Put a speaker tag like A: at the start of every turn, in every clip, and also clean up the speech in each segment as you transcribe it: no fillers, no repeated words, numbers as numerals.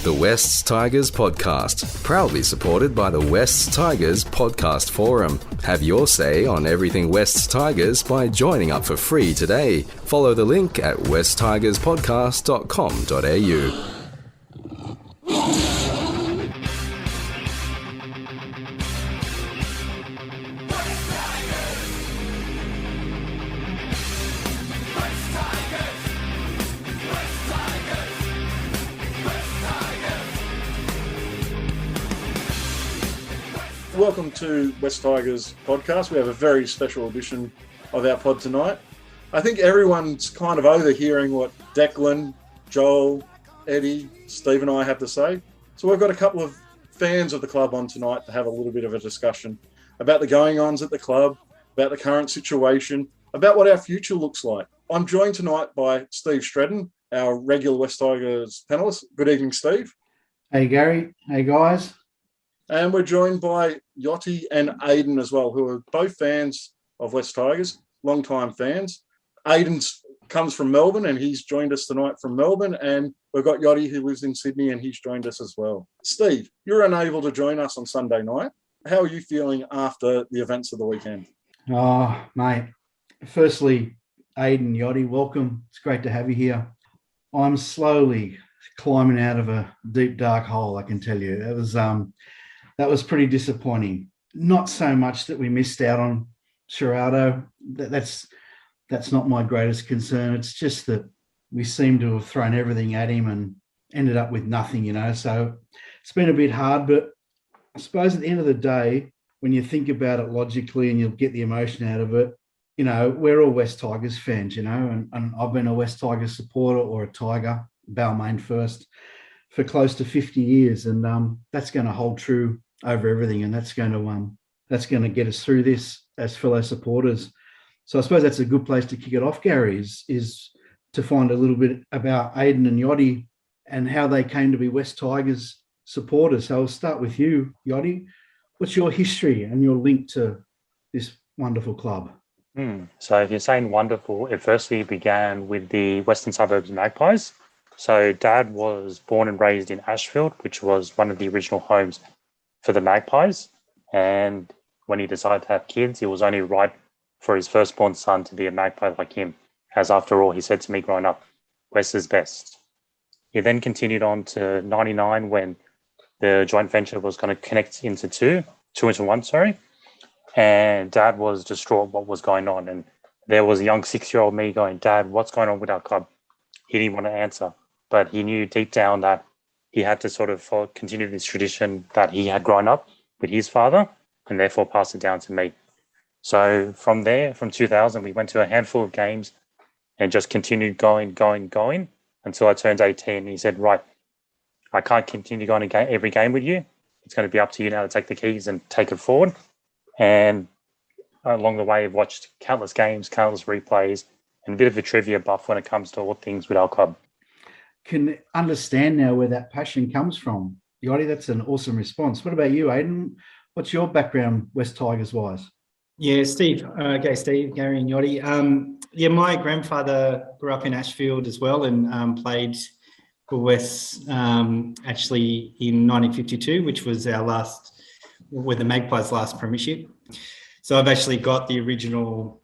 A: The Wests Tigers Podcast, proudly supported by the Wests Tigers Podcast Forum. Have your say on everything Wests Tigers by joining up for free today. Follow the link at westtigerspodcast.com.au.
B: Welcome to West Tigers Podcast. We have a very special edition of our pod tonight. I think everyone's kind of overhearing what Declan, Joel, Eddie, Steve and I have to say. So we've got a couple of fans of the club on tonight to have a little bit of a discussion about the going-ons at the club, about the current situation, about what our future looks like. I'm joined tonight by Steve Stretton, our regular West Tigers panellist. Good evening, Steve.
C: Hey, Gary. Hey, guys.
B: And we're joined by Yachty and Aidan as well, who are both fans of West Tigers, long-time fans. Aidan comes from Melbourne and he's joined us tonight from Melbourne. And we've got Yachty who lives in Sydney and he's joined us as well. Steve, you're unable to join us on Sunday night. How are you feeling after the events of the weekend?
C: Oh, mate. Firstly, Aidan, Yachty, welcome. It's great to have you here. I'm slowly climbing out of a deep, dark hole, I can tell you. That was pretty disappointing. Not so much that we missed out on Sherrardo. That's not my greatest concern. It's just that we seem to have thrown everything at him and ended up with nothing, So it's been a bit hard, but I suppose at the end of the day, when you think about it logically and you'll get the emotion out of it, we're all West Tigers fans, and I've been a West Tigers supporter or a Tiger, Balmain first, for close to 50 years. And that's going to hold true over everything, and that's going to get us through this as fellow supporters. So I suppose that's a good place to kick it off, Gary, is to find a little bit about Aidan and Yachty and how they came to be West Tigers supporters. So I'll start with you, Yachty. What's your history and your link to this wonderful club?
D: So if you're saying wonderful, it firstly began with the Western Suburbs Magpies. So Dad was born and raised in Ashfield, which was one of the original homes for the Magpies. And when he decided to have kids, it was only right for his firstborn son to be a Magpie like him. As after all, he said to me growing up, West is best. He then continued on to 99 when the joint venture was going to connect into two into one. And Dad was distraught what was going on. And there was a young 6-year-old me going, Dad, what's going on with our club? He didn't want to answer, but he knew deep down that he had to sort of continue this tradition that he had grown up with his father and therefore pass it down to me. So from there, from 2000, we went to a handful of games and just continued going until I turned 18. He said, right, I can't continue going to every game with you. It's going to be up to you now to take the keys and take it forward. And along the way, I've watched countless games, countless replays, and a bit of a trivia buff when it comes to all things with our club.
C: Can understand now where that passion comes from. Yachty, that's an awesome response. What about you, Aidan? What's your background West Tigers wise?
E: Yeah, Steve. Steve, Gary and Yachty. My grandfather grew up in Ashfield as well and played for West actually in 1952, which was the Magpies' last premiership. So I've actually got the original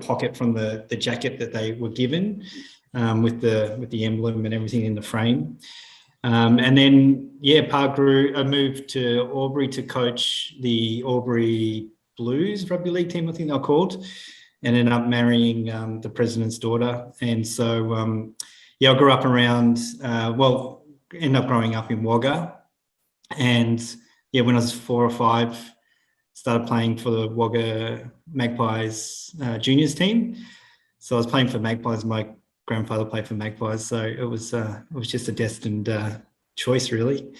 E: pocket from the jacket that they were given. With the emblem and everything in the frame. And then, Pa moved to Albury to coach the Albury Blues rugby league team, I think they're called, and ended up marrying the president's daughter. And so, I grew up ended up growing up in Wagga. And, when I was 4 or 5, started playing for the Wagga Magpies juniors team. So I was playing for Magpies. My grandfather played for Magpies, so it was just a destined choice, really.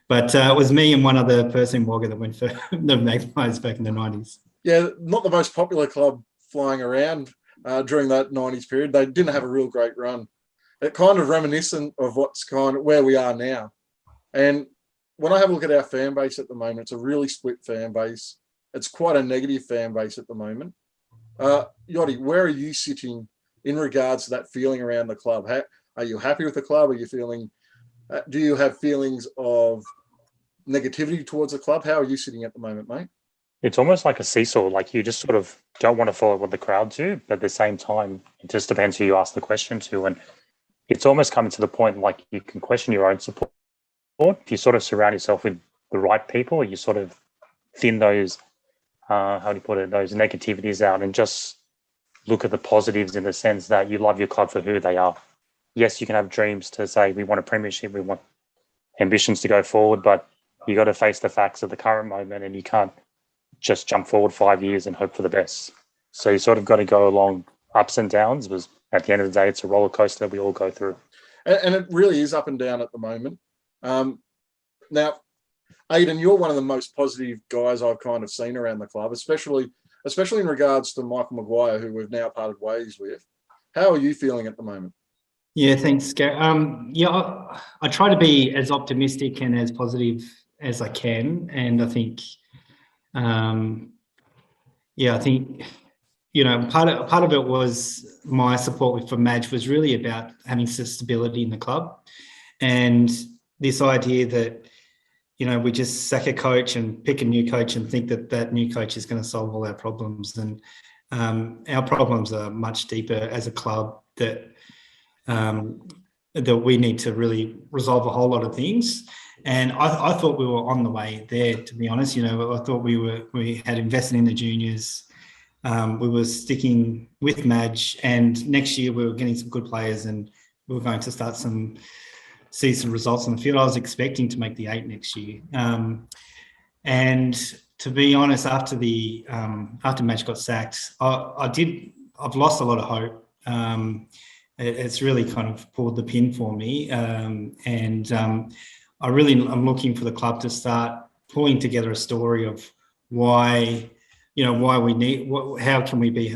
E: But it was me and one other person in Wagga that went for the Magpies back in the 90s.
B: Yeah, not the most popular club flying around during that 90s period. They didn't have a real great run. It kind of reminiscent of where we are now. And when I have a look at our fan base at the moment, it's a really split fan base. It's quite a negative fan base at the moment. Yachty, where are you sitting in regards to that feeling around the club? Are you happy with the club? Are you feeling Do you have feelings of negativity towards the club? How are you sitting at the moment, mate?
D: It's almost like a seesaw. Like you just sort of don't want to follow what the crowd do, but at the same time, it just depends who you ask the question to. And it's almost coming to the point like you can question your own support. If you sort of surround yourself with the right people, you sort of thin those, how do you put it, those negativities out and just look at the positives in the sense that you love your club for who they are. Yes, you can have dreams to say we want a premiership, we want ambitions to go forward, but you got to face the facts of the current moment and you can't just jump forward 5 years and hope for the best. So you sort of got to go along ups and downs, because at the end of the day, it's a roller coaster that we all go through.
B: And it really is up and down at the moment. Now, Aidan, you're one of the most positive guys I've kind of seen around the club, especially in regards to Michael Maguire, who we've now parted ways with. How are you feeling at the moment?
E: Yeah, thanks, Gary. I try to be as optimistic and as positive as I can, and I think, part of it was my support for Madge was really about having stability in the club, and this idea that, we just sack a coach and pick a new coach and think that that new coach is going to solve all our problems. And our problems are much deeper as a club, that we need to really resolve a whole lot of things. And I thought we were on the way there, to be honest. I thought we had invested in the juniors. We were sticking with Madge, and next year we were getting some good players and we were going to see some results on the field. I was expecting to make the 8 next year. And to be honest, after Madge got sacked, I've lost a lot of hope. It's really kind of pulled the pin for me. I'm looking for the club to start pulling together a story of why we need, how can we be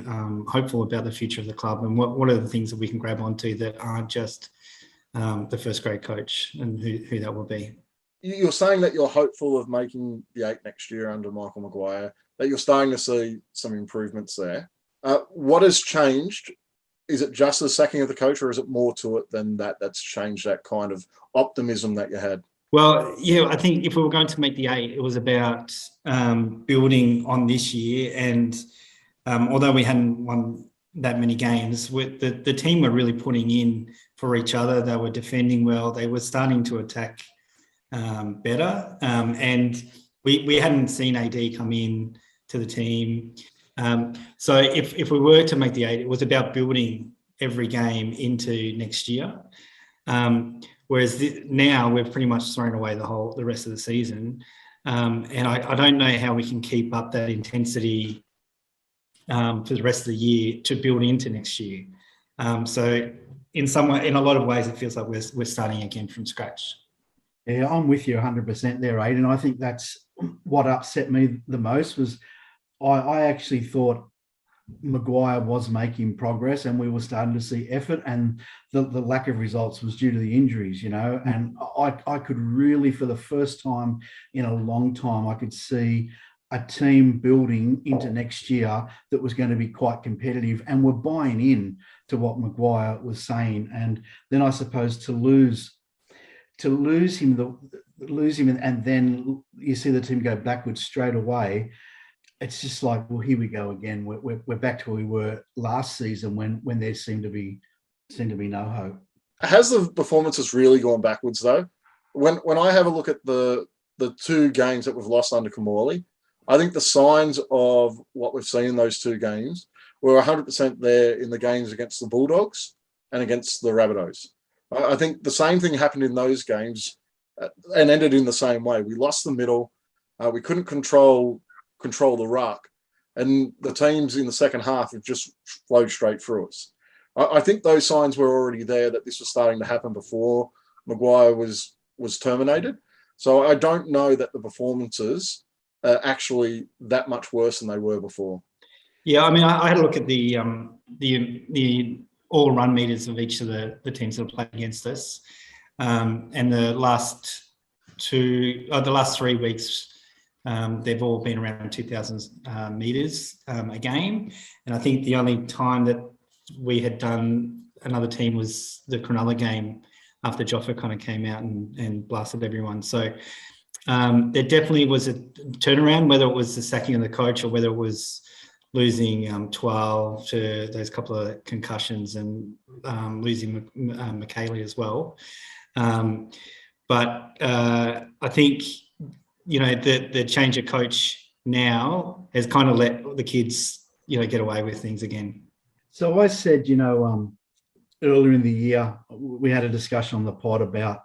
E: hopeful about the future of the club, and what are the things that we can grab onto that aren't just the first grade coach and who that will be.
B: You're saying that you're hopeful of making the 8 next year under Michael Maguire, that you're starting to see some improvements there. What has changed? Is it just the sacking of the coach, or is it more to it than that that's changed that kind of optimism that you had?
E: Well, yeah, I think if we were going to make the 8, it was about building on this year. And although we hadn't won that many games, the team were really putting in for each other. They were defending well. They were starting to attack better. And we hadn't seen AD come in to the team. So if we were to make the 8, it was about building every game into next year. Whereas now we've pretty much thrown away the rest of the season. And I don't know how we can keep up that intensity for the rest of the year to build into next year. So in a lot of ways, it feels like we're starting again from scratch.
C: Yeah, I'm with you 100% there, Aidan. I think that's what upset me the most was I actually thought Maguire was making progress and we were starting to see effort, and the lack of results was due to the injuries, and I could really, for the first time in a long time, I could see a team building into next year that was going to be quite competitive and were buying in to what Maguire was saying. And then I suppose to lose him and then you see the team go backwards straight away. It's just like, well, here we go again. We're back to where we were last season when there seemed to be no hope.
B: Has the performances really gone backwards though? When I have a look at the 2 games that we've lost under Kamali, I think the signs of what we've seen in those 2 games were 100% there in the games against the Bulldogs and against the Rabbitohs. I think the same thing happened in those games and ended in the same way. We lost the middle. We couldn't control the ruck, and the teams in the second half have just flowed straight through us. I think those signs were already there that this was starting to happen before Maguire was terminated. So I don't know that the performances are actually that much worse than they were before.
E: Yeah, I mean, I had a look at the all run meters of each of the teams that have played against us, and the last 3 weeks. They've all been around 2,000 metres a game. And I think the only time that we had done another team was the Cronulla game after Joffa kind of came out and blasted everyone. So there definitely was a turnaround, whether it was the sacking of the coach or whether it was losing 12 to those couple of concussions and losing Michaeli as well. But I think, the change of coach now has kind of let the kids, get away with things again.
C: So I said, earlier in the year, we had a discussion on the pod about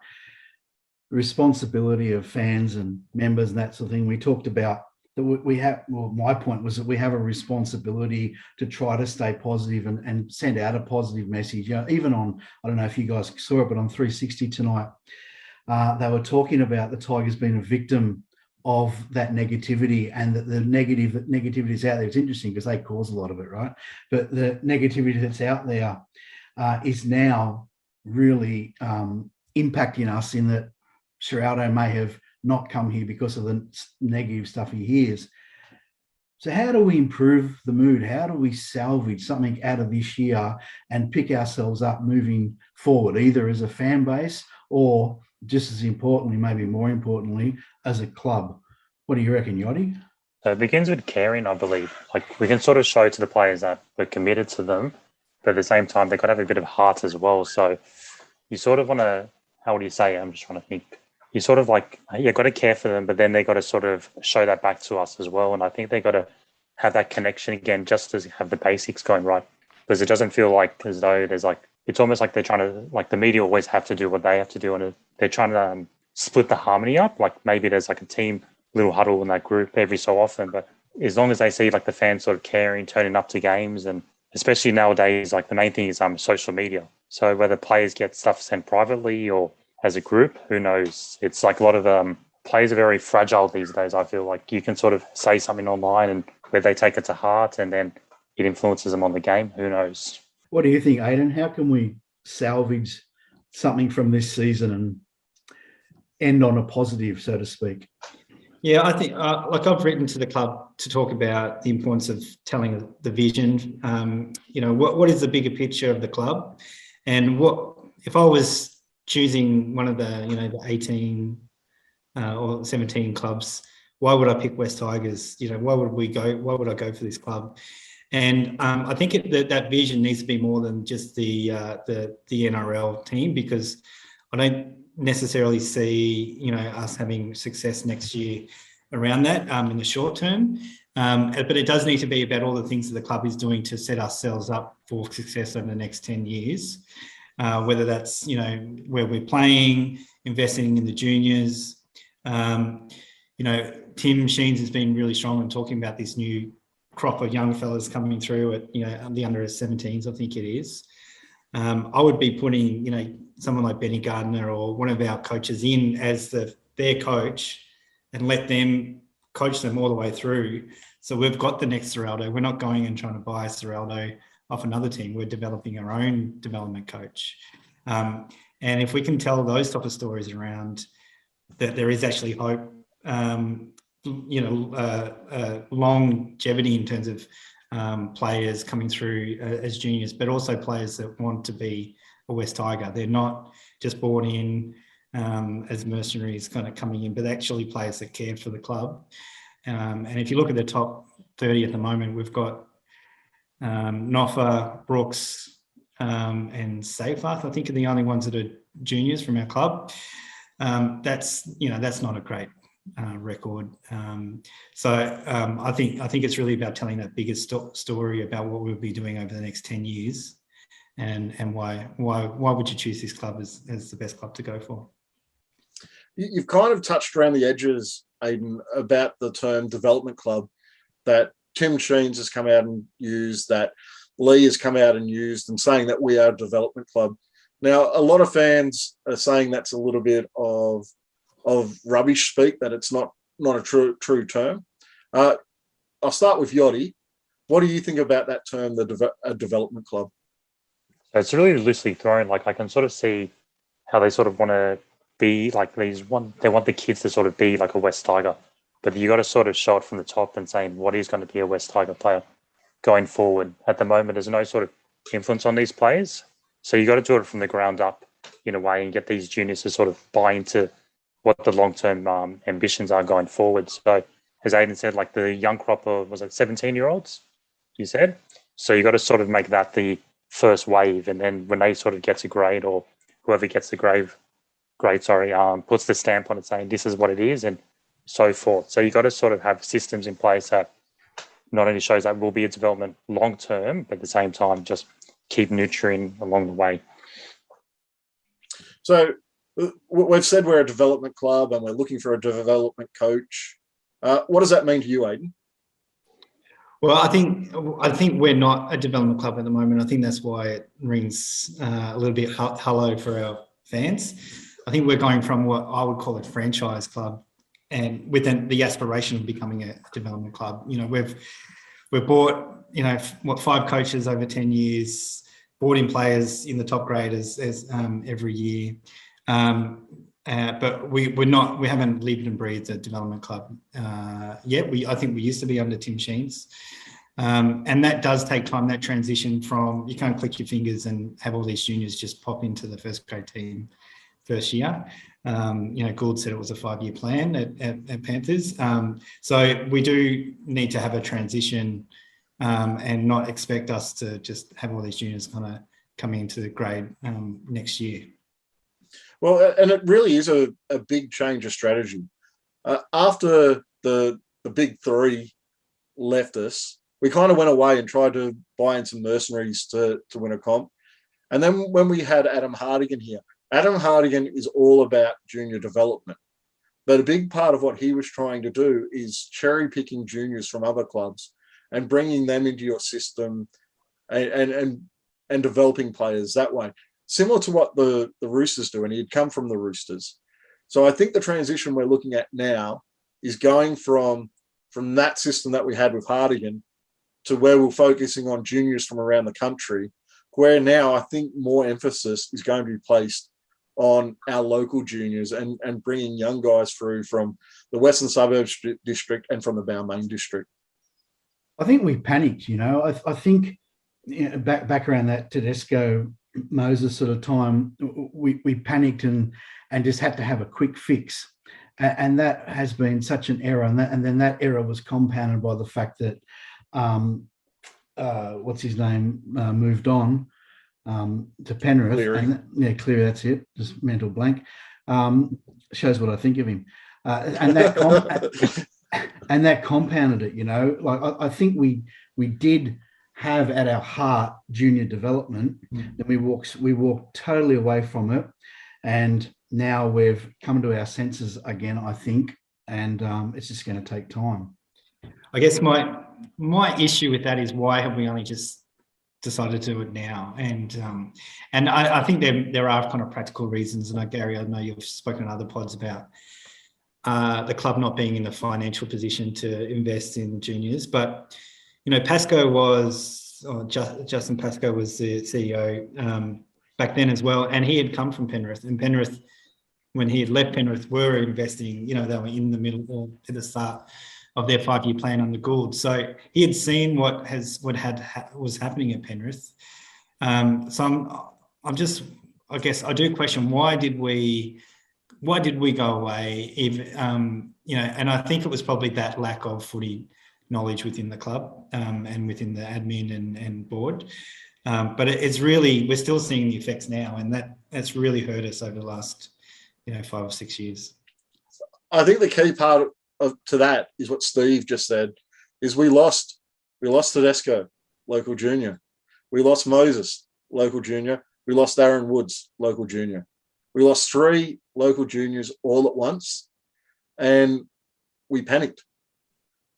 C: responsibility of fans and members and that sort of thing. We talked about that my point was that we have a responsibility to try to stay positive and send out a positive message. Even on, I don't know if you guys saw it, but on 360 tonight, they were talking about the Tigers being a victim of that negativity, and that the negativity is out there. It's interesting because they cause a lot of it, right? But the negativity that's out there is now really impacting us, in that Ciraldo may have not come here because of the negative stuff he hears. So how do we improve the mood? How do we salvage something out of this year and pick ourselves up moving forward, either as a fan base or, just as importantly, maybe more importantly, as a club? What do you reckon, Yachty?
D: It begins with caring, I believe. Like, we can sort of show to the players that we're committed to them, but at the same time, they've got to have a bit of heart as well. So you sort of want to, how would you say it? I'm just trying to think. You sort of you've got to care for them, but then they've got to sort of show that back to us as well. And I think they've got to have that connection again, just to have the basics going right. Because it doesn't feel as though there's it's almost like they're trying to, the media always have to do what they have to do. And they're trying to split the harmony up. Maybe there's a team little huddle in that group every so often. But as long as they see the fans sort of caring, turning up to games, and especially nowadays, the main thing is social media. So whether players get stuff sent privately or as a group, who knows? It's a lot of players are very fragile these days. I feel like you can sort of say something online and where they take it to heart, and then it influences them on the game. Who knows?
C: What do you think, Aidan? How can we salvage something from this season and end on a positive, so to speak?
E: Yeah, I think, I've written to the club to talk about the importance of telling the vision. What is the bigger picture of the club, and what if I was choosing one of the the 18 or 17 clubs? Why would I pick West Tigers? Why would I go for this club? And I think that vision needs to be more than just the NRL team, because I don't necessarily see us having success next year around that in the short term. But it does need to be about all the things that the club is doing to set ourselves up for success over the next 10 years. Whether that's where we're playing, investing in the juniors. Tim Sheens has been really strong in talking about this new crop of young fellas coming through at the under 17s, I think it is. I would be putting someone like Benny Gardner or one of our coaches in as their coach, and let them coach them all the way through. So we've got the next Ciraldo. We're not going and trying to buy Ciraldo off another team. We're developing our own development coach. And if we can tell those type of stories around that there is actually hope, longevity in terms of players coming through as juniors, but also players that want to be a West Tiger. They're not just brought in as mercenaries kind of coming in, but actually players that care for the club. And if you look at the top 30 at the moment, we've got Noffa, Brooks, and Seyfarth, I think, are the only ones that are juniors from our club. That's not a great record. I think it's really about telling that bigger story about what we'll be doing over the next 10 years, and why would you choose this club as the best club to go for?
B: You've kind of touched around the edges, Aidan, about the term development club that Tim Sheens has come out and used, that Lee has come out and used, and saying that we are a development club. Now, a lot of fans are saying that's a little bit of rubbish speak, that it's not a true term. I'll start with Yachty. What do you think about that term, a development club?
D: So it's really loosely thrown. I can sort of see how they sort of want to be they want the kids to sort of be like a West Tiger, but you got to sort of show it from the top and saying what is going to be a West Tiger player going forward. At the moment, there's no sort of influence on these players, so you got to do it from the ground up. in a way and get these juniors to sort of buy into what the long-term ambitions are going forward. So as Aidan said, like the young crop of, was it 17-year-olds, you said? So you got to sort of make that the first wave. And then when they sort of get to grade, or whoever gets the grade, puts the stamp on it saying this is what it is and so forth. So you got to sort of have systems in place that not only shows that will be a development long-term, but at the same time, just keep nurturing along the way.
B: So we've said we're a development club and we're looking for a development coach. What does that mean to you, Aidan?
E: Well, I think we're not a development club at the moment. I think that's why it rings a little bit hollow for our fans. I think we're going from what I would call a franchise club, and with the aspiration of becoming a development club. You know, we've bought, 5 coaches over 10 years, brought in players in the top grade as every year. But we haven't lived and breathed a development club yet. I think we used to be under Tim Sheens. And that does take time, that transition from, you can't click your fingers and have all these juniors just pop into the first grade team first year. Gould said it was a 5-year plan at Panthers. So we do need to have a transition and not expect us to just have all these juniors kind of coming into the grade next year.
B: Well, and it really is a big change of strategy. After the big 3 left us, we kind of went away and tried to buy in some mercenaries to win a comp. And then when we had Adam Hardigan here, Adam Hardigan is all about junior development. But a big part of what he was trying to do is cherry picking juniors from other clubs and bringing them into your system and developing players that way. Similar to what the Roosters do, and he'd come from the Roosters. So I think the transition we're looking at now is going from that system that we had with Hardigan to where we're focusing on juniors from around the country, where now I think more emphasis is going to be placed on our local juniors and bringing young guys through from the Western Suburbs district and from the Balmain district.
C: I think we panicked, I think back around that Tedesco Moses sort of time, we panicked and just had to have a quick fix. And that has been such an error. And then that error was compounded by the fact that, what's his name, moved on to Penrith.
B: Cleary.
C: Cleary, that's it. Just mental blank. Shows what I think of him. And that compounded it, Like I think we did have at our heart junior development, and we walked totally away from it, and now we've come to our senses again, I think, and it's just going to take time.
E: I guess my issue with that is, why have we only just decided to do it now? And I think there are kind of practical reasons. And Gary, I know you've spoken on other pods about the club not being in the financial position to invest in juniors, but Pascoe Justin Pascoe was the CEO back then as well, and he had come from Penrith. And Penrith, when he had left Penrith, were investing. They were in the middle or at the start of their 5-year plan under Gould. So he had seen what was happening at Penrith. So I guess I do question, why did we go away? And I think it was probably that lack of footy knowledge within the club and within the admin and board. But it's really, we're still seeing the effects now, and that's really hurt us over the last 5 or 6 years.
B: I think the key part to that is what Steve just said, is we lost Tedesco, local junior. We lost Moses, local junior. We lost Aaron Woods, local junior. We lost 3 local juniors all at once, and we panicked.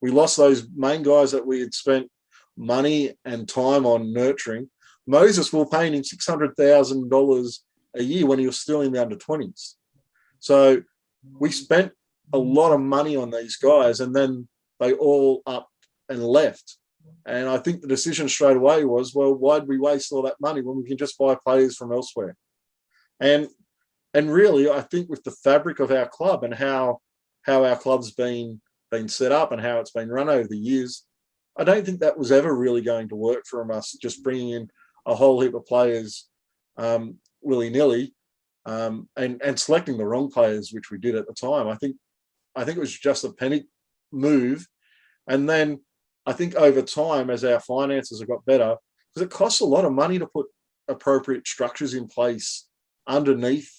B: We lost those main guys that we had spent money and time on nurturing. Moses, we were paying him $600,000 a year when he was still in the under-20s. So we spent a lot of money on these guys, and then they all up and left. And I think the decision straight away was, well, why'd we waste all that money when we can just buy players from elsewhere? And really, I think with the fabric of our club and how our club's been set up and how it's been run over the years, I don't think that was ever really going to work for us, just bringing in a whole heap of players willy-nilly. and selecting the wrong players, which we did at the time. I think it was just a panic move. And then I think over time, as our finances have got better, because it costs a lot of money to put appropriate structures in place underneath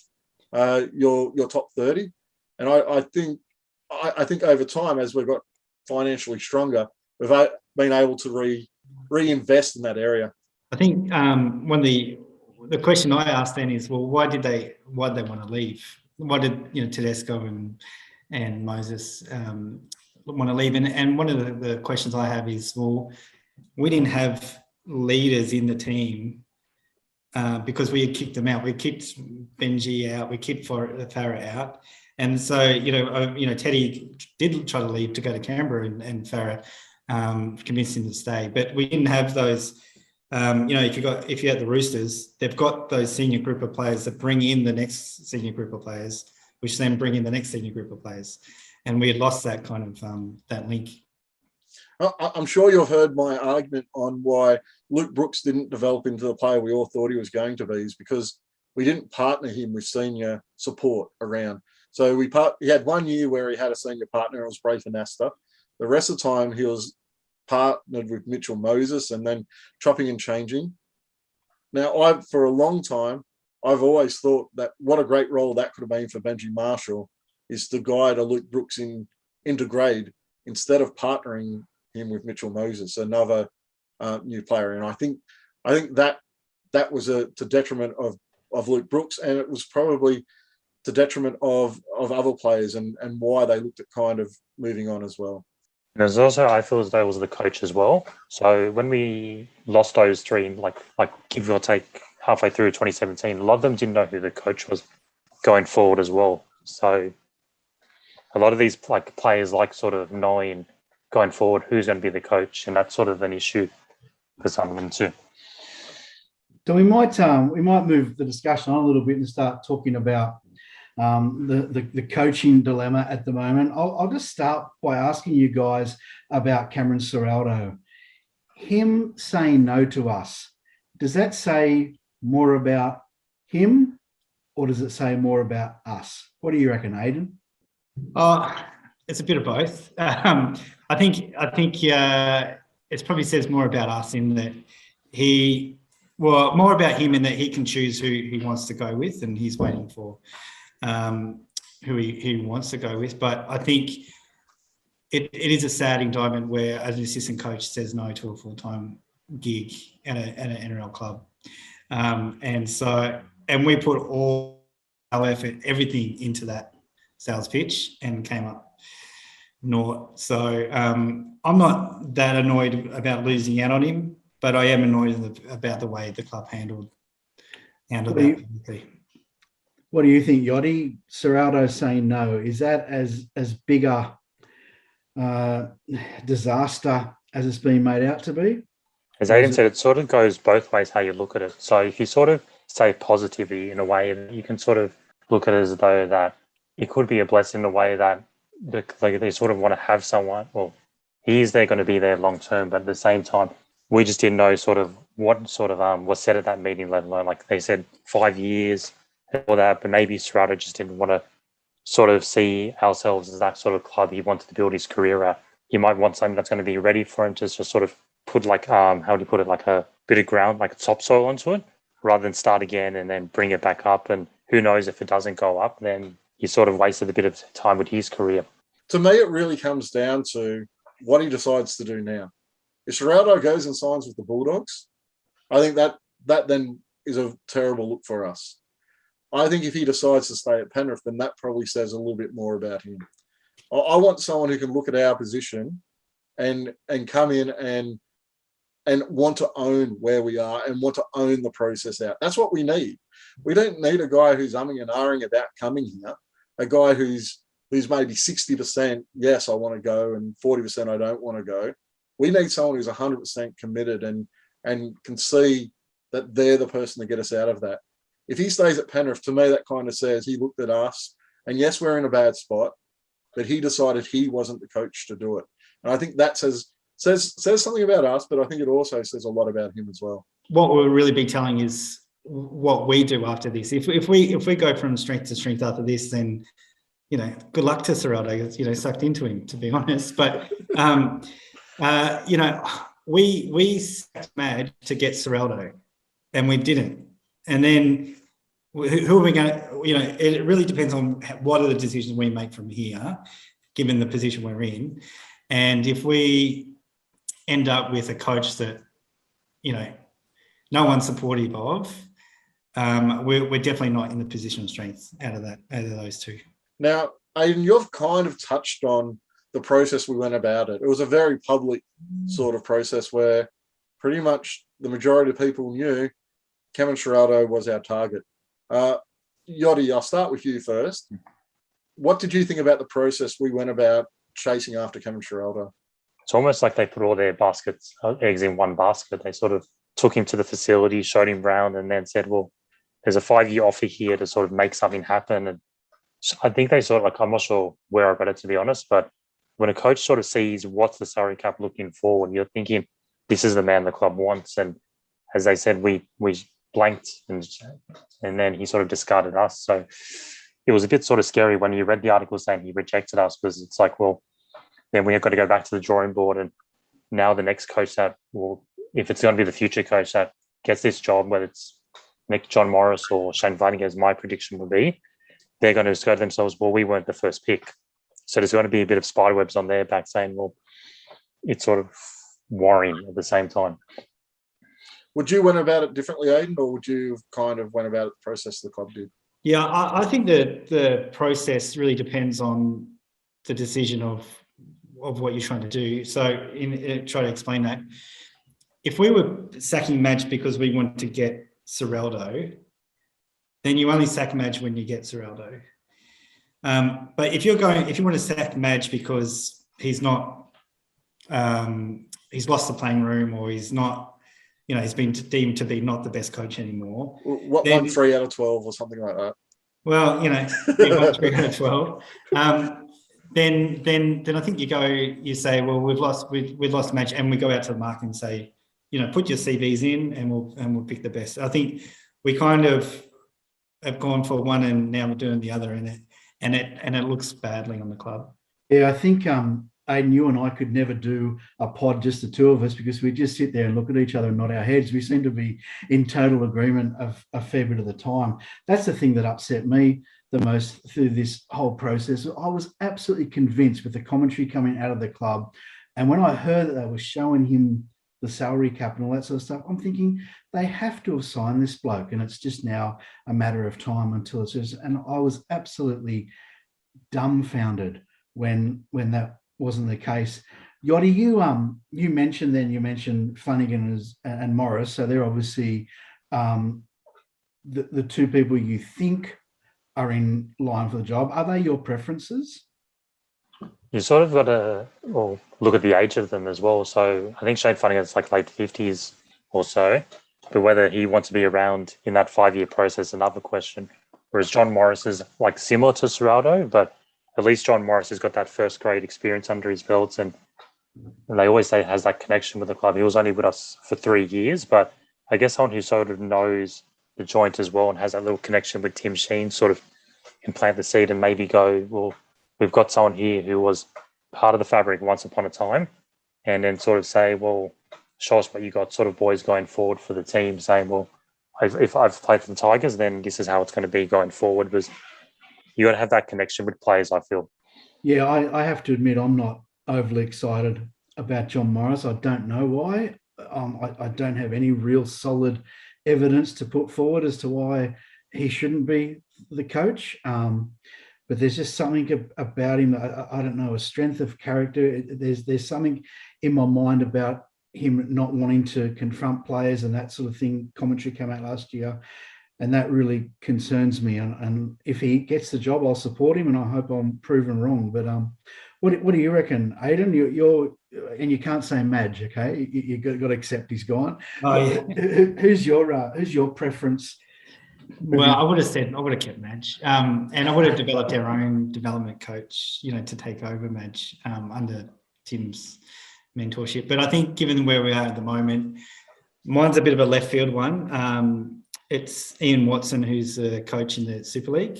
B: your top 30. And I think over time, as we've got financially stronger, we've been able to reinvest in that area.
E: I think one of the question I asked then is, well, why did they want to leave? Why did Tedesco and Moses want to leave? And one of the questions I have is, well, we didn't have leaders in the team because we had kicked them out. We kicked Benji out. We kicked Farah out. And so, Teddy did try to leave to go to Canberra, and Farah convinced him to stay. But we didn't have those. If you had the Roosters, they've got those senior group of players that bring in the next senior group of players, which then bring in the next senior group of players, and we had lost that kind of that link.
B: I'm sure you've heard my argument on why Luke Brooks didn't develop into the player we all thought he was going to be, is because we didn't partner him with senior support around. So he had 1 year where he had a senior partner, it was Braith Anasta. The rest of the time he was partnered with Mitchell Moses and then chopping and changing. Now, for a long time, I've always thought that what a great role that could have been for Benji Marshall, is to guide a Luke Brooks into grade instead of partnering him with Mitchell Moses, another new player. And I think that was to detriment of Luke Brooks, and it was probably to detriment of other players and why they looked at kind of moving on as well.
D: And there's also, I feel as though it was the coach as well. So when we lost those three, like give or take halfway through 2017, a lot of them didn't know who the coach was going forward as well. So a lot of these players sort of knowing going forward who's going to be the coach, and that's sort of an issue for some of them too.
C: So we might move the discussion on a little bit and start talking about the coaching dilemma at the moment. I'll just start by asking you guys about Cameron Ciraldo. Him saying no to us, does that say more about him, or does it say more about us? What do you reckon, Aidan?
E: It's a bit of both. I think it probably says more about us in that more about him in that he can choose who he wants to go with, and he's waiting for who he wants to go with. But I think it is a sad indictment where an assistant coach says no to a full-time gig at an NRL club. And we put all our effort, everything into that sales pitch, and came up naught. So I'm not that annoyed about losing out on him, but I am annoyed about the way the club handled that.
C: What do you think, Yachty? Ciraldo saying no, is that as big a disaster as it's been made out to be?
D: As Aidan said, it sort of goes both ways how you look at it. So if you sort of say positively in a way, you can sort of look at it as though that it could be a blessing in a way that they sort of want to have someone. Well, he is there going to be there long term, but at the same time, we just didn't know sort of what sort of was said at that meeting, let alone like they said 5 years and all that. But maybe Ciraldo just didn't want to sort of see ourselves as that sort of club he wanted to build his career at. He might want something that's going to be ready for him to just sort of put how do you put it, like a bit of ground, like topsoil onto it, rather than start again and then bring it back up. And who knows, if it doesn't go up, then he sort of wasted a bit of time with his career.
B: To me, it really comes down to what he decides to do now. If Ciraldo goes and signs with the Bulldogs, I think that then is a terrible look for us. I think if he decides to stay at Penrith, then that probably says a little bit more about him. I want someone who can look at our position and come in and want to own where we are and want to own the process out. That's what we need. We don't need a guy who's umming and ahhing about coming here, a guy who's maybe 60%, yes, I want to go, and 40% I don't want to go. We need someone who's 100% committed and can see that they're the person to get us out of that. If he stays at Penrith, to me, that kind of says he looked at us, and yes, we're in a bad spot, but he decided he wasn't the coach to do it. And I think that says something about us, but I think it also says a lot about him as well.
E: What we'll really be telling is what we do after this. If we go from strength to strength after this, then good luck to Ciraldo. Sucked into him, to be honest. But we sacked Madge to get Ciraldo, and we didn't. And then who are we going to? It really depends on what are the decisions we make from here, given the position we're in, and if we end up with a coach that no one's supportive of, we're definitely not in the position of strength out of those two.
B: Now, Aidan, you've kind of touched on the process we went about it. It was a very public sort of process where pretty much the majority of people knew Kevin Ciraldo was our target. Yachty, I'll start with you first. What did you think about the process we went about chasing after Kevin Ciraldo?
D: It's almost like they put all their eggs in one basket. They sort of took him to the facility, showed him around, and then said, well, there's a 5-year offer here to sort of make something happen. And I think they sort of I'm not sure where I got it, to be honest, but when a coach sort of sees what's the salary cap looking forward, you're thinking, this is the man the club wants. And as they said, we blanked and then he sort of discarded us. So it was a bit sort of scary when you read the article saying he rejected us, because it's like, well, then we've got to go back to the drawing board. And now the next coach that if it's going to be the future coach that gets this job, whether it's Nick John Morris or Shane Flanagan, as my prediction would be, they're going to just go to themselves, well, we weren't the first pick. So there's going to be a bit of spiderwebs on their back saying, well, it's sort of worrying at the same time.
B: Would you went about it differently, Aidan, or would you kind of went about it the process the club did?
E: Yeah, I think the process really depends on the decision of what you're trying to do. So try to explain that. If we were sacking Madge because we wanted to get Ciraldo, then you only sack Madge when you get Ciraldo. But if you want to sack Madge because he's not, he's lost the playing room, or he's not, he's been deemed to be not the best coach anymore.
B: What, then, 3 out of 12 or something like that?
E: Well, 3 out of 12. Then I think you say, well, we've lost Madge, and we go out to the market and say, put your CVs in, and we'll pick the best. I think we kind of have gone for one, and now we're doing the other, and it looks badly on the club.
C: Yeah, I think Aidan, you and I could never do a pod, just the two of us, because we just sit there and look at each other and nod our heads. We seem to be in total agreement of a fair bit of the time. That's the thing that upset me the most through this whole process. I was absolutely convinced with the commentary coming out of the club. And when I heard that they were showing him the salary cap and all that sort of stuff, I'm thinking they have to have signed this bloke, and it's just now a matter of time until it's just, and I was absolutely dumbfounded when that wasn't the case. Yachty, you mentioned Flanagan and Morris, so they're obviously the two people you think are in line for the job. Are they your preferences?
D: You sort of got to look at the age of them as well. So I think Shane Flanagan's like late 50s or so, but whether he wants to be around in that 5-year process, another question. Whereas John Morris is like similar to Ciraldo, but at least John Morris has got that first grade experience under his belts, and they always say has that connection with the club. He was only with us for 3 years, but I guess someone who sort of knows the joint as well and has that little connection with Tim Sheen sort of can plant the seed and maybe go, well, we've got someone here who was part of the fabric once upon a time, and then sort of say, well, show us what you got, sort of boys going forward for the team, saying, well, if I've played for the Tigers, then this is how it's going to be going forward. Because you got to have that connection with players, I feel.
C: Yeah, I have to admit I'm not overly excited about John Morris. I don't know why. I don't have any real solid evidence to put forward as to why he shouldn't be the coach. But there's just something about him. I don't know, a strength of character. There's something in my mind about him not wanting to confront players and that sort of thing. Commentary came out last year, and that really concerns me. And if he gets the job, I'll support him, and I hope I'm proven wrong. But what do you reckon, Aidan? You're and you can't say Madge, okay? You got to accept he's gone.
E: Oh, yeah.
C: Who's your preference?
E: Well, I would have kept Madge, and I would have developed our own development coach, to take over Madge under Tim's mentorship. But I think given where we are at the moment, mine's a bit of a left field one. it's Ian Watson, who's a coach in the Super League.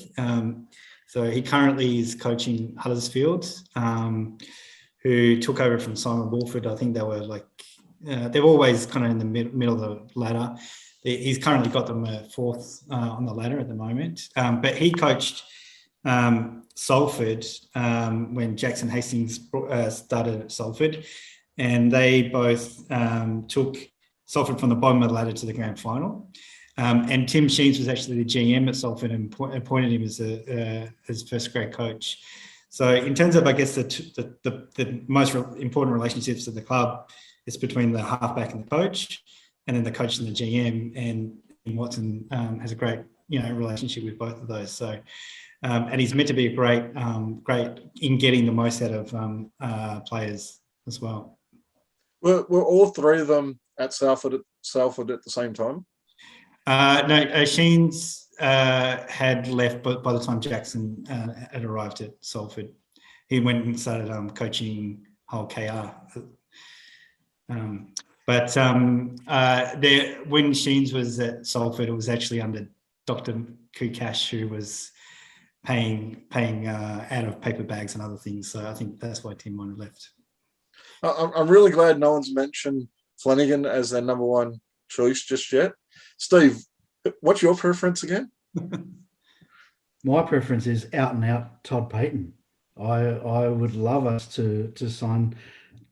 E: So he currently is coaching Huddersfield, who took over from Simon Wolford. I think they were they're always kind of in the middle of the ladder. He's currently got them fourth on the ladder at the moment. But he coached Salford when Jackson Hastings started at Salford, and they both took Salford from the bottom of the ladder to the grand final. And Tim Sheens was actually the GM at Salford and appointed him as first grade coach. So in terms of, I guess, the most important relationships of the club, it's between the halfback and the coach, and then the coach and the GM. And Watson has a great, relationship with both of those. So, and he's meant to be great in getting the most out of players as well.
B: Were all three of them at Salford at the same time?
E: No, Sheens had left by the time Jackson had arrived at Salford. He went and started coaching Hull KR. But when Sheens was at Salford, it was actually under Dr. Kukash, who was paying out of paper bags and other things. So I think that's why Tim Miner left.
B: I'm really glad no one's mentioned Flanagan as their number one choice just yet. Steve, what's your preference again?
C: My preference is out and out Todd Payten. I would love us to sign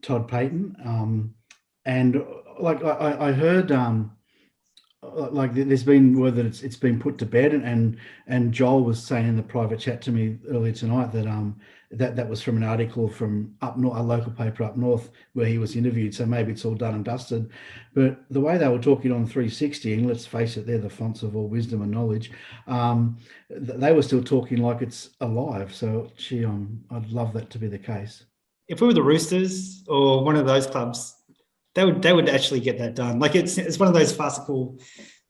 C: Todd Payten. And I heard there's been word that it's been put to bed, and Joel was saying in the private chat to me earlier tonight that was from an article from up north, a local paper up north, where he was interviewed. So maybe it's all done and dusted. But the way they were talking on 360, and let's face it, they're the fonts of all wisdom and knowledge. They were still talking like it's alive. So I'd love that to be the case.
E: If we were the Roosters or one of those clubs, they would actually get that done. Like it's one of those farcical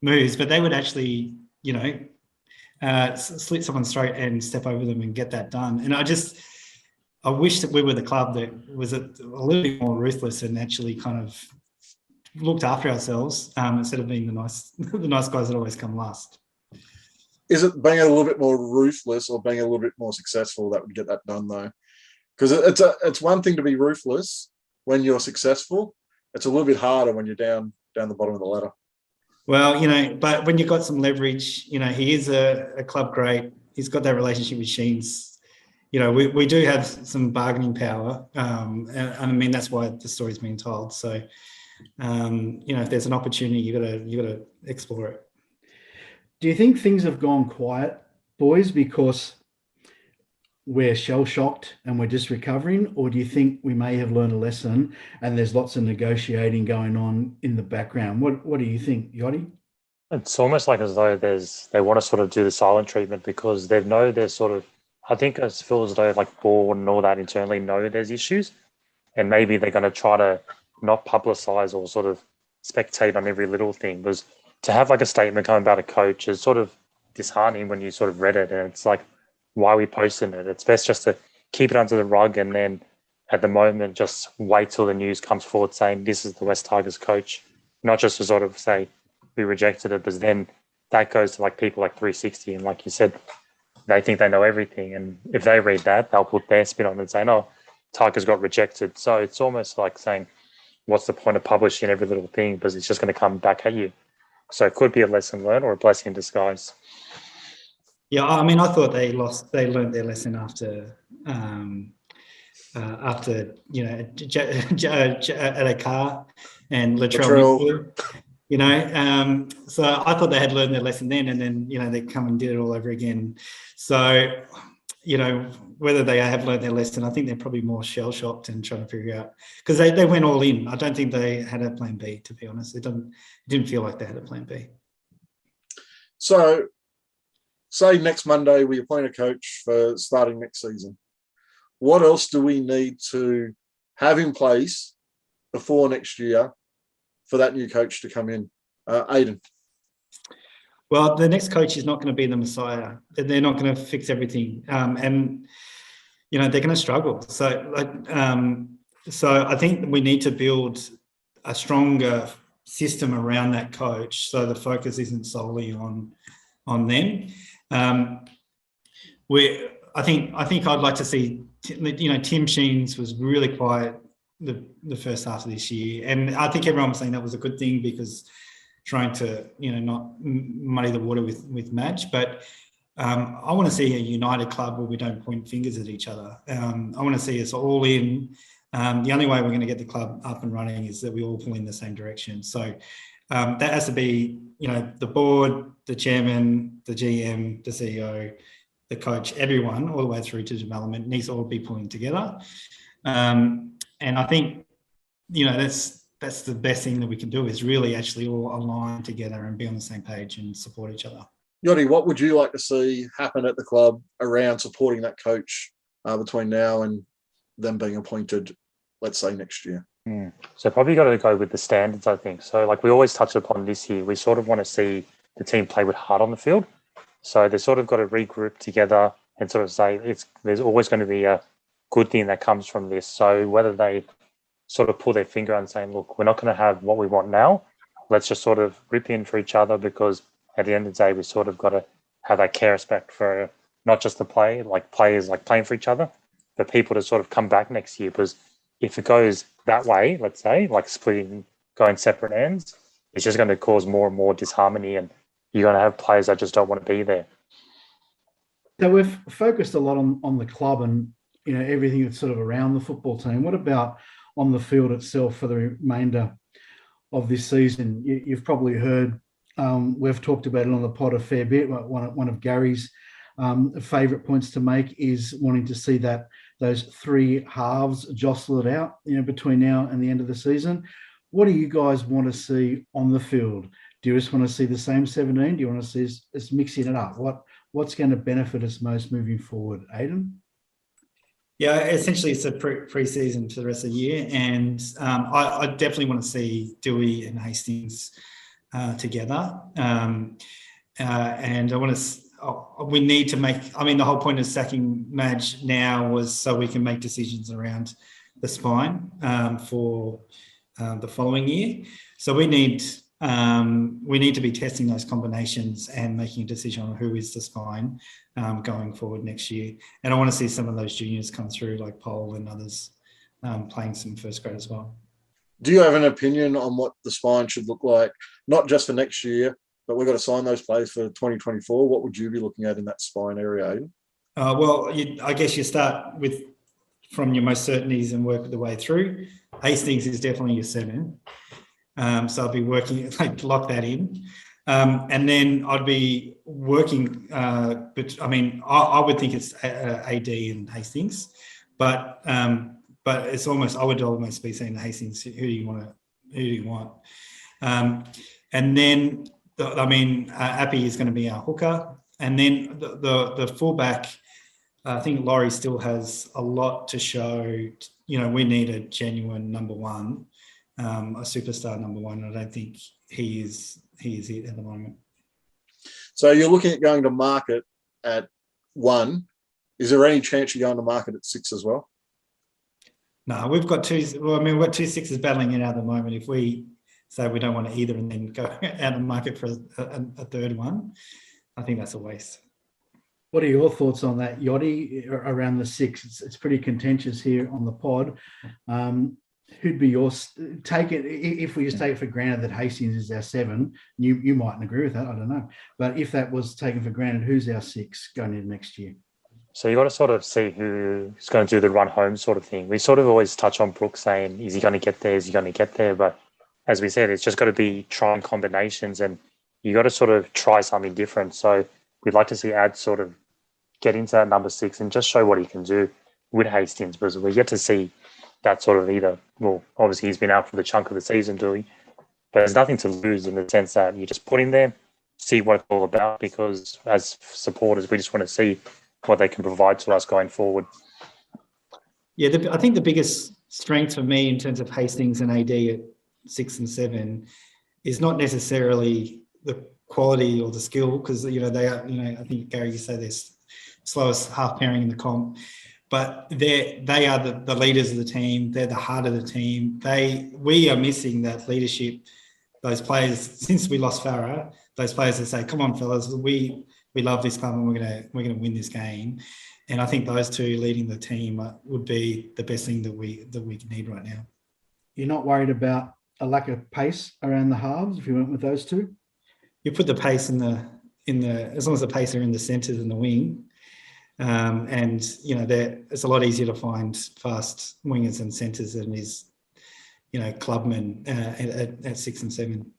E: moves, but they would actually, slit someone's throat and step over them and get that done. And I wish that we were the club that was a little bit more ruthless and actually kind of looked after ourselves instead of being the nice guys that always come last.
B: Is it being a little bit more ruthless or being a little bit more successful that would get that done though? Because it's one thing to be ruthless when you're successful. It's a little bit harder when you're down the bottom of the ladder.
E: Well, but when you've got some leverage, he is a club great. He's got that relationship with Sheens. We do have some bargaining power. And I mean, that's why the story's being told. So, if there's an opportunity, you got to explore it.
C: Do you think things have gone quiet, boys, because we're shell-shocked and we're just recovering, or do you think we may have learned a lesson and there's lots of negotiating going on in the background? What do you think, Yachty?
D: It's almost like as though they want to sort of do the silent treatment because they know there's sort of, I think it feels as though like board and all that internally know there's issues, and maybe they're going to try to not publicize or sort of spectate on every little thing. Because to have like a statement coming about a coach is sort of disheartening when you sort of read it, and it's like, why are we posting it? It's best just to keep it under the rug, and then at the moment just wait till the news comes forward saying this is the West Tigers coach, not just to sort of say we rejected it, because then that goes to like people like 360, and like you said, they think they know everything, and if they read that, they'll put their spin on it and say, no, Tigers got rejected. So it's almost like saying, what's the point of publishing every little thing, because it's just going to come back at you. So it could be a lesson learned or a blessing in disguise.
E: Yeah, I mean, I thought they learned their lesson after Adakar and Latrell. So I thought they had learned their lesson then, and then they come and did it all over again. So whether they have learned their lesson, I think they're probably more shell shocked and trying to figure out, because they went all in. I don't think they had a plan B, to be honest. It didn't feel like they had a plan B.
B: So, say next Monday we appoint a coach for starting next season. What else do we need to have in place before next year for that new coach to come in? Aidan.
E: Well, the next coach is not going to be the Messiah. They're not going to fix everything. And they're going to struggle. So I think we need to build a stronger system around that coach, so the focus isn't solely on them. I think I'd like to see, Tim Sheens was really quiet the first half of this year, and I think everyone was saying that was a good thing because trying to not muddy the water with Madge, but I want to see a united club where we don't point fingers at each other. I want to see us all in. The only way we're going to get the club up and running is that we all pull in the same direction. So that has to be, the board, the chairman, the GM, the CEO, the coach, everyone, all the way through to development needs to all be pulling together. And I think, that's the best thing that we can do, is really actually all align together and be on the same page and support each other.
B: Yachty, what would you like to see happen at the club around supporting that coach between now and them being appointed, let's say, next year?
D: So probably got to go with the standards, I think. So like we always touch upon this year, we sort of want to see the team play with heart on the field. So they sort of got to regroup together and sort of say there's always going to be a good thing that comes from this. So whether they sort of pull their finger out and saying, look, we're not going to have what we want now. Let's just sort of rip in for each other, because at the end of the day, we sort of got to have that care respect for not just the play, like players like playing for each other, but people to sort of come back next year. Because if it goes that way, let's say, like splitting, going separate ends, it's just going to cause more and more disharmony, and you're going to have players that just don't want to be there.
C: So we've focused a lot on the club and everything that's sort of around the football team. What about on the field itself for the remainder of this season? You've probably heard, we've talked about it on the pod a fair bit. One of Gary's favourite points to make is wanting to see those three halves jostle it out, between now and the end of the season. What do you guys want to see on the field? Do you just want to see the same 17? Do you want to see us mixing it up? What's going to benefit us most moving forward, Aidan?
E: Yeah, essentially it's a pre-season for the rest of the year, and I definitely want to see Dewey and Hastings together, and I want to. We need to make. I mean, the whole point of sacking Madge now was so we can make decisions around the spine for the following year. So we need to be testing those combinations and making a decision on who is the spine going forward next year. And I want to see some of those juniors come through, like Paul and others, playing some first grade as well.
B: Do you have an opinion on what the spine should look like, not just for next year, but we've got to sign those players for 2024? What would you be looking at in that spine area, Aidan?
E: I guess you start from your most certainties and work the way through. Hastings is definitely your 7. So I'll be working, lock that in. And then I'd be working, but I mean, I would think it's AD and Hastings, but it's almost, I would almost be saying to Hastings, who do you want? And then, Appy is going to be our hooker. And then the fullback, I think Laurie still has a lot to show. We need a genuine number one. A superstar number one. I don't think he is it at the moment.
B: So you're looking at going to market at 1. Is there any chance you're going to market at 6 as well?
E: No, we've got 2. Well, we've got 2 6s battling it out at the moment. If we say we don't want either and then go out and market for a third one, I think that's a waste.
C: What are your thoughts on that, Yachty, around the 6? It's pretty contentious here on the pod. Who'd be yours? Take it, if we just take it for granted that Hastings is our 7, you mightn't agree with that, I don't know. But if that was taken for granted, who's our 6 going into next year?
D: So you got to sort of see who's going to do the run home sort of thing. We sort of always touch on Brooks saying, is he going to get there? Is he going to get there? But as we said, it's just got to be trying combinations, and you got to sort of try something different. So we'd like to see Ad sort of get into that number 6 and just show what he can do with Hastings, because we get to see that sort of either, well, obviously he's been out for the chunk of the season, but there's nothing to lose in the sense that you just put him there, see what it's all about, because as supporters, we just want to see what they can provide to us going forward.
E: Yeah, I think the biggest strength for me in terms of Hastings and AD at 6 and 7 is not necessarily the quality or the skill, because, they are, I think Gary, you say they're slowest half pairing in the comp. But they are the leaders of the team. They're the heart of the team. We are missing that leadership those players, since we lost Farah, those players that say, "Come on, fellas, we love this club and we're gonna win this game." And I think those two leading the team would be the best thing that we need right now.
C: You're not worried about a lack of pace around the halves if you went with those two?
E: You put the pace in the as long as the pace are in the centres and the wing, and it's a lot easier to find fast wingers and centres than is clubmen at 6 and 7.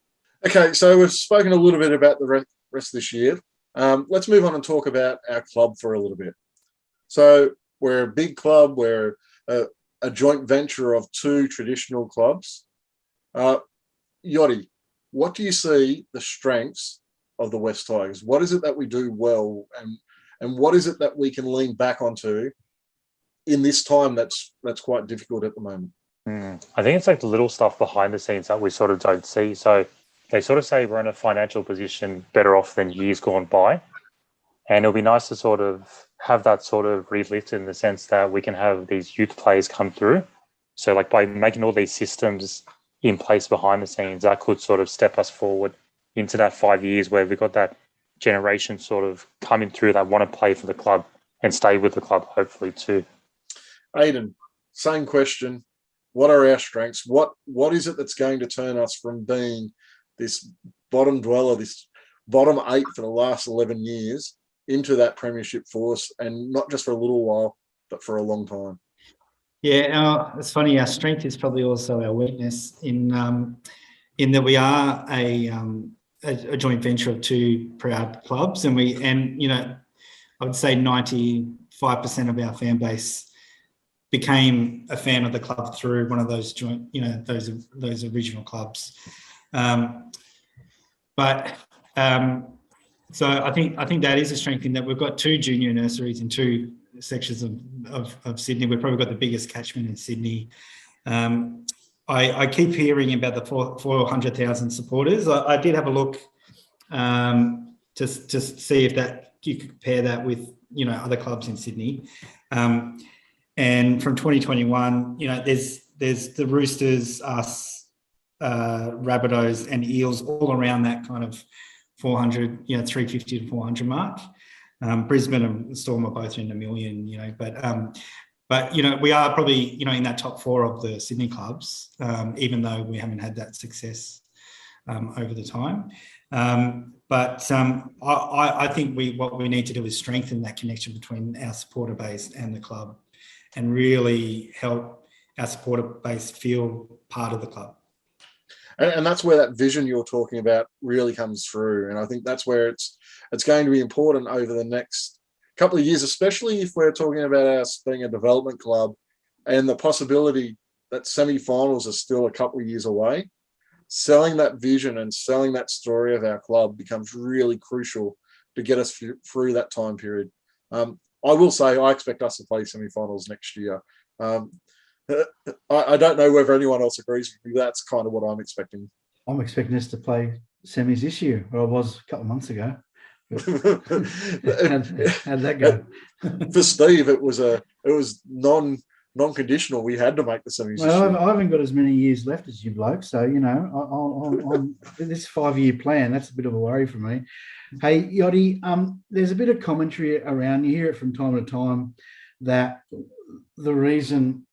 B: Okay, so we've spoken a little bit about the rest of this year. Let's move on and talk about our club for a little bit. So we're a big club. We're a joint venture of two traditional clubs. Yachty, what do you see the strengths of the West Tigers? What is it that we do well, and what is it that we can lean back onto in this time that's quite difficult at the moment?
D: I think it's like the little stuff behind the scenes that we sort of don't see. So they sort of say we're in a financial position better off than years gone by. And it'll be nice to sort of have that sort of relift in the sense that we can have these youth players come through. So like by making all these systems in place behind the scenes, that could sort of step us forward into that 5 years where we've got that generation sort of coming through that want to play for the club and stay with the club, hopefully too.
B: Aidan, same question. What are our strengths? What is it that's going to turn us from being this bottom dweller, this bottom 8 for the last 11 years into that premiership force, and not just for a little while, but for a long time?
E: Yeah, it's funny. Our strength is probably also our weakness in that we are a joint venture of two proud clubs, and I would say 95% of our fan base became a fan of the club through one of those joint, those original clubs. So I think that is a strength in that we've got two junior nurseries in two sections of Sydney. We've probably got the biggest catchment in Sydney. I keep hearing about the 400,000 supporters. I did have a look to see if that you could compare that with other clubs in Sydney. And from 2021, there's the Roosters, us, Rabbitohs, and Eels all around that kind of 400, 350 to 400 mark. Brisbane and Storm are both in the million, but we are probably in that top 4 of the Sydney clubs, even though we haven't had that success over the time. I think what we need to do is strengthen that connection between our supporter base and the club, and really help our supporter base feel part of the club.
B: And that's where that vision you're talking about really comes through. And I think that's where it's going to be important over the next couple of years, especially if we're talking about us being a development club and the possibility that semi-finals are still a couple of years away. Selling that vision and selling that story of our club becomes really crucial to get us through that time period. I will say I expect us to play semi-finals next year. I don't know whether anyone else agrees with me. That's kind of what I'm expecting.
C: I'm expecting us to play semis this year, or I was a couple of months ago. How'd that go?
B: For Steve, it was non-conditional. We had to make the semis.
C: Well, I haven't got as many years left as you blokes, so on this 5-year plan, that's a bit of a worry for me. Hey, Yachty, there's a bit of commentary around. You hear it from time to time that the reason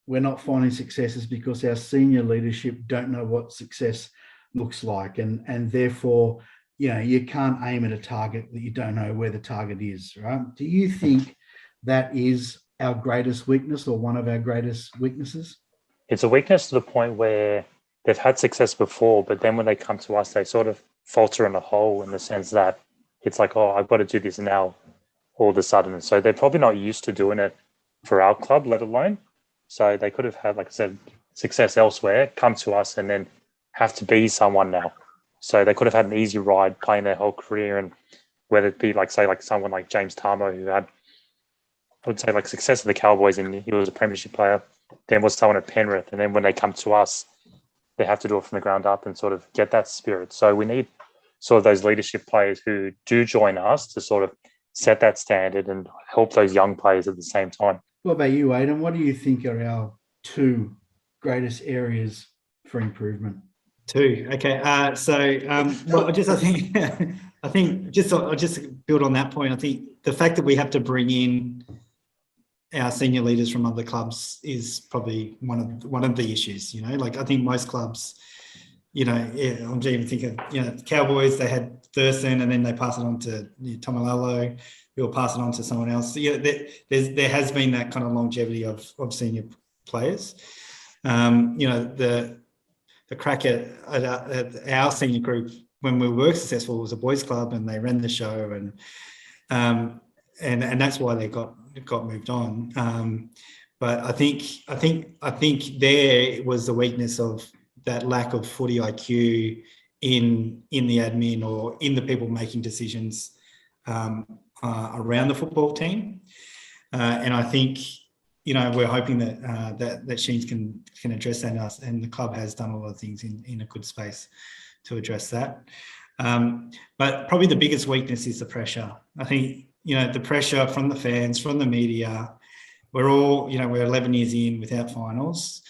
C: we're not finding success is because our senior leadership don't know what success looks like, and therefore, you can't aim at a target that you don't know where the target is, right? Do you think that is our greatest weakness, or one of our greatest weaknesses?
D: It's a weakness to the point where they've had success before, but then when they come to us, they sort of falter in a hole, in the sense that it's like, oh, I've got to do this now all of a sudden. So they're probably not used to doing it for our club, let alone. So they could have had, like I said, success elsewhere, come to us, and then have to be someone now. So they could have had an easy ride playing their whole career, and whether it be someone like James Tarmo, who had, I would say, success at the Cowboys, and he was a premiership player, then was someone at Penrith, and then when they come to us, they have to do it from the ground up and sort of get that spirit. So we need sort of those leadership players who do join us to sort of set that standard and help those young players at the same time.
C: What about you, Aidan? What do you think are our 2 greatest areas for improvement?
E: Two. Okay. Well, I think I'll just build on that point. I think the fact that we have to bring in our senior leaders from other clubs is probably one of the issues. Like I think most clubs, I'm even thinking, Cowboys, they had Thurston and then they pass it on to Tomalolo, who will pass it on to someone else. So, there has been that kind of longevity of senior players. The crack at our senior group when we were successful was a boys' club, and they ran the show, and that's why they got moved on. But I think there was the weakness of that lack of footy IQ in the admin or in the people making decisions around the football team, and I think. We're hoping that Sheens can address that, and the club has done a lot of things in a good space to address that. But probably the biggest weakness is the pressure. I think, the pressure from the fans, from the media. We're 11 years in without finals,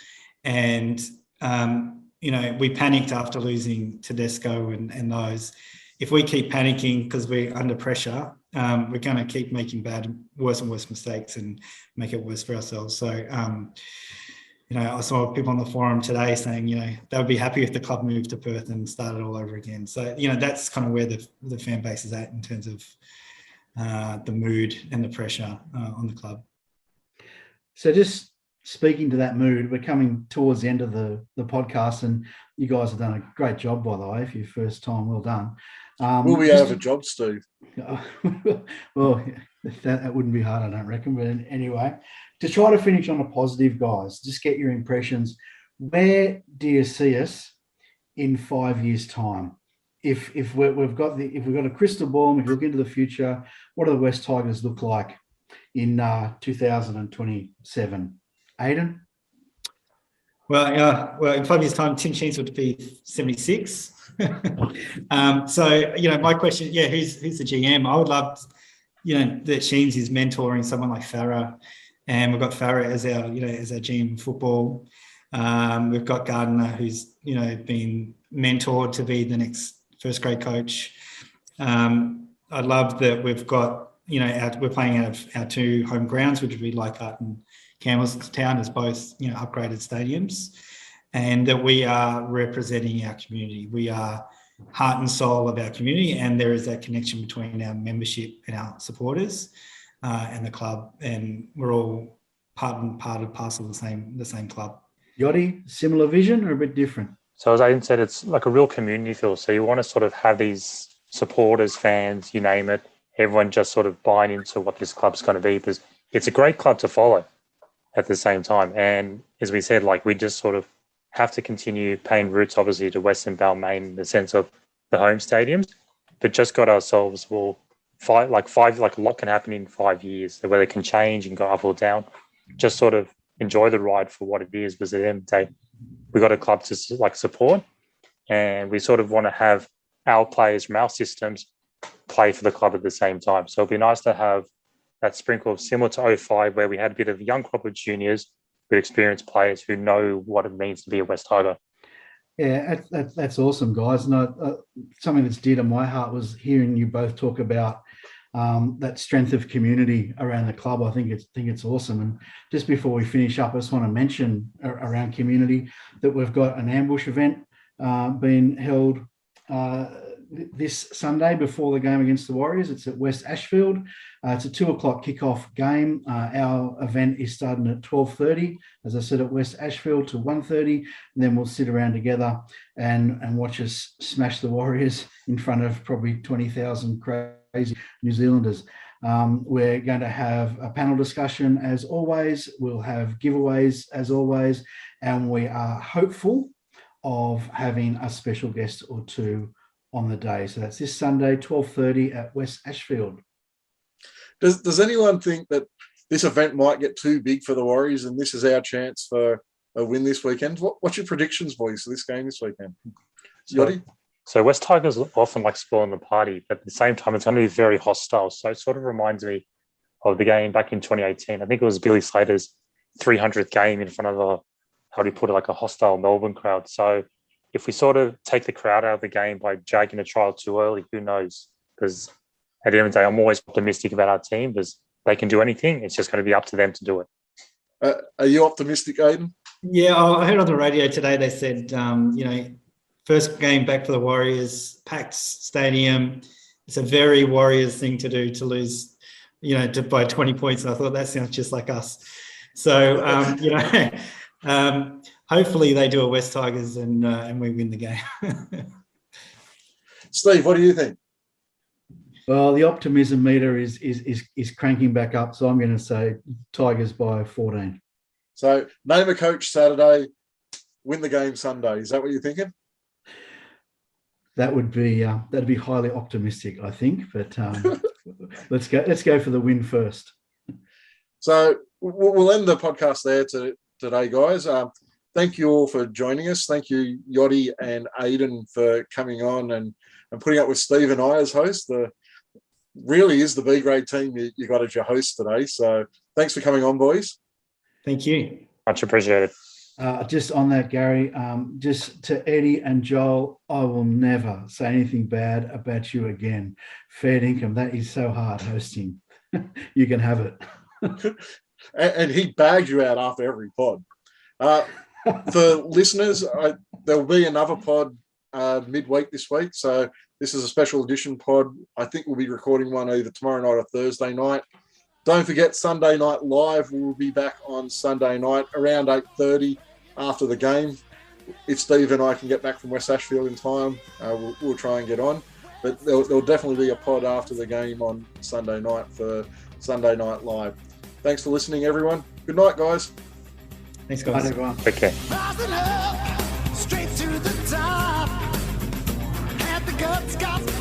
E: and we panicked after losing Tedesco and those. If we keep panicking because we're under pressure, we're going to keep making worse and worse mistakes and make it worse for ourselves. So, I saw people on the forum today saying, they would be happy if the club moved to Perth and started all over again. So, that's kind of where the fan base is at in terms of the mood and the pressure on the club.
C: So just speaking to that mood, we're coming towards the end of the podcast, and you guys have done a great job, by the way, for your first time. Well done.
B: Will we have a job, Steve?
C: Well, that wouldn't be hard, I don't reckon. But anyway, to try to finish on a positive, guys, just get your impressions. Where do you see us in 5 years' time? If we've got a crystal ball, and if we look into the future, what do the West Tigers look like in 2027? Aidan?
E: Well, in 5 years' time, Tim Sheens would be 76. So, my question, who's the GM? I would love, that Sheens is mentoring someone like Farah, and we've got Farah as our GM of football. We've got Gardner, who's, been mentored to be the next first grade coach. I love that we've got, we're playing out of our two home grounds, which would be Leichhardt and Campbellstown, as both, upgraded stadiums, and that we are representing our community. We are heart and soul of our community, and there is that connection between our membership and our supporters and the club, and we're all part and parcel of the same club.
C: Yachty, similar vision or a bit different?
D: So as Aidan said, it's like a real community feel. So you want to sort of have these supporters, fans, you name it, everyone just sort of buying into what this club's going to be, because it's a great club to follow at the same time. And as we said, like, we just sort of have to continue paying roots, obviously, to Western Balmain in the sense of the home stadiums, but just got ourselves, a lot can happen in 5 years, the weather can change and go up or down. Just sort of enjoy the ride for what it is, because at the end of the day, we got a club to support, and we sort of want to have our players from our systems play for the club at the same time. So it'd be nice to have that sprinkle similar to 05, where we had a bit of young crop of juniors with experienced players who know what it means to be a West Tiger.
C: Yeah, that's awesome, guys. And something that's dear to my heart was hearing you both talk about that strength of community around the club. I think it's awesome. And just before we finish up, I just want to mention around community that we've got an ambush event being held this Sunday before the game against the Warriors. It's at West Ashfield. It's a 2:00 kickoff game. Our event is starting at 12:30, as I said, at West Ashfield to 1:30, and then we'll sit around together and watch us smash the Warriors in front of probably 20,000 crazy New Zealanders. We're going to have a panel discussion as always. We'll have giveaways as always, and we are hopeful of having a special guest or two on the day. So that's this Sunday, 12:30 at West Ashfield.
B: Does anyone think that this event might get too big for the Warriors and this is our chance for a win this weekend? What's your predictions, boys, for this game this weekend? Yachty?
D: So West Tigers often like spoiling the party, but at the same time, it's going to be very hostile. So it sort of reminds me of the game back in 2018. I think it was Billy Slater's 300th game in front of a hostile Melbourne crowd. So if we sort of take the crowd out of the game by dragging a trial too early, who knows? Because at the end of the day, I'm always optimistic about our team because they can do anything. It's just going to be up to them to do it.
B: Are you optimistic, Aiden?
E: Yeah, I heard on the radio today they said, first game back for the Warriors, packed stadium. It's a very Warriors thing to do to lose, by 20 points. And I thought that sounds just like us. So, hopefully they do a West Tigers and we win the game.
B: Steve, what do you think?
C: Well, the optimism meter is cranking back up, so I'm going to say Tigers by 14.
B: So name a coach Saturday, win the game Sunday. Is that what you're thinking?
C: That would be that'd be highly optimistic, I think. But let's go for the win first.
B: So we'll end the podcast there today, guys. Thank you all for joining us. Thank you, Yachty and Aiden, for coming on and putting up with Steve and I as hosts. Really is the B-grade team you got as your host today. So thanks for coming on, boys.
E: Thank you.
D: Much appreciated.
C: Just on that, Gary, just to Eddie and Joel, I will never say anything bad about you again. Fair income, that is so hard hosting. You can have it.
B: And he bagged you out after every pod. For listeners, there'll be another pod midweek this week. So this is a special edition pod. I think we'll be recording one either tomorrow night or Thursday night. Don't forget, Sunday Night Live. We'll be back on Sunday night around 8:30 after the game. If Steve and I can get back from West Ashfield in time, we'll try and get on. But there'll definitely be a pod after the game on Sunday night for Sunday Night Live. Thanks for listening, everyone. Good night, guys.
E: Thanks, guys.
C: Bye, everyone.
D: Okay.
F: Rising up, straight to the top. Had the guts, got the